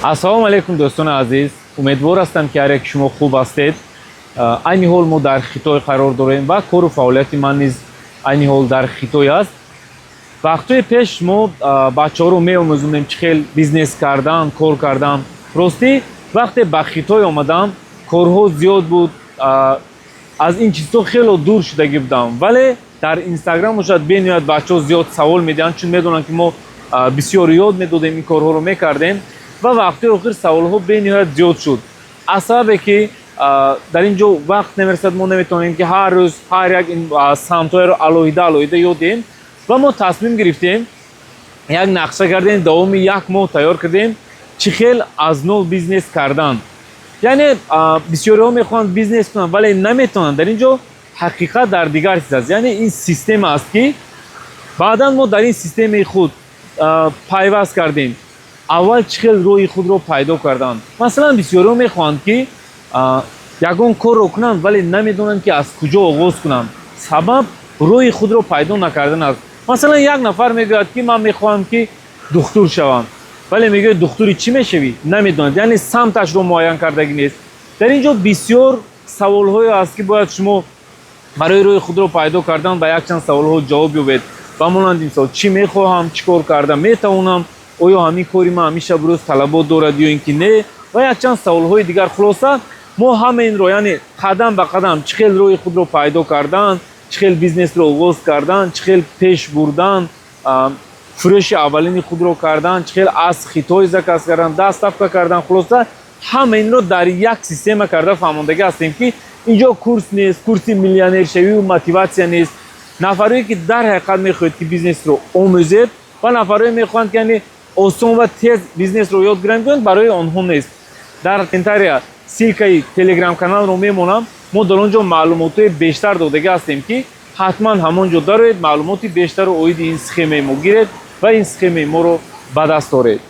ассалому алайкум дӯстони азиз, умедвор ҳастам ки ҳар як шумо хуб ҳастед. айни ҳол мо дар Хитой қарор дорем ва кору фаъолияти ман низ айни ҳол дар Хитой аст. вақтҳои пеш мо бачаҳоро меомӯзонем чӣ хел бизнес кардан, кор кардан. ростӣ вақте ба Хитой омадам, корҳо зиёд буд, аз ин чизҳо хело дур шудагӣ будам, вале дар Инстаграм шояд бениҳоят бачаҳо зиёд савол медиҳанд, чун медонанд ки мо бисёр ёд медодем, ин корҳоро мекардем ва вақтҳои охир саволҳо бениҳоят зиёд шуд. аз сабабе ки дар ин ҷо вақт намерасад, мо наметавонем ки ҳар рӯз ҳар як самтҳояро алоҳида ёд диҳем ва мо тасмим гирифтем як нақшагардини давоми як моҳ тайёр кардем чӣ хел аз нов бизнес кардан. яъне бисёриҳо мехоҳанд бизнес кунанд, вале наметавонанд. дар ин ҷо ҳақиқат дар дигар чиз аст, яъне ин система аст ки баъдан мо дар ин системаи худ пайваст кардем. аввал чӣ хел роҳи худро пайдо кардан. масалан бисёриҳо мехоҳанд ки ягон корро кунанд, вале намедонанд ки аз куҷо оғоз кунанд. сабаб роҳи худро пайдо накардан аст. масалан як нафар мегӯяд ки ман мехоҳам ки духтур шавам, вале мегӯяд духтури чӣ мешавӣ, намедонад, яъне самташро муайян кардагӣ нест. дар ин ҷо бисёр саволҳое аст ки бояд шумо барои роҳи худро пайдо кардан ба якчанд саволҳо ҷавоб ёбед. ба монанди мисол чӣ мехоҳам, чӣ кор карда метавонам, оё ҳамин кори ман ҳамиша бирӯз талабот дорад ё ин ки не, ва якчанд саволҳои дигар. хулоса мо ҳама инро, яъне қадам ба қадам чӣ хел роҳи худро пайдо кардан, чӣ хел бизнесро оғоз кардан, чӣ хел пеш бурдан, фурӯши аввалини худро кардан, чӣ хел аз Хитой заказ кардан, дастафка кардан. хулоса ҳама инро дар як система карда фаҳмондагӣ ҳастем ки ин ҷо курс нест, курси миллионершавию мотиватсия нест. нафарое ки дар ҳақиқат мехоҳед ки бизнесро омӯзед ва нафарое мехоҳанд ки яъне осон ва тез бизнесро ёд гиранд, барои онҳо нест. дар комментария силкаи телеграм каналро мемонам. мо дар он ҷо маълумотҳои бештар додагӣ ҳастем ки ҳатман ҳамон ҷо дароед маълумоти бештарро оиди ин схемаи мо гиред ва ин схемаи моро ба даст оред.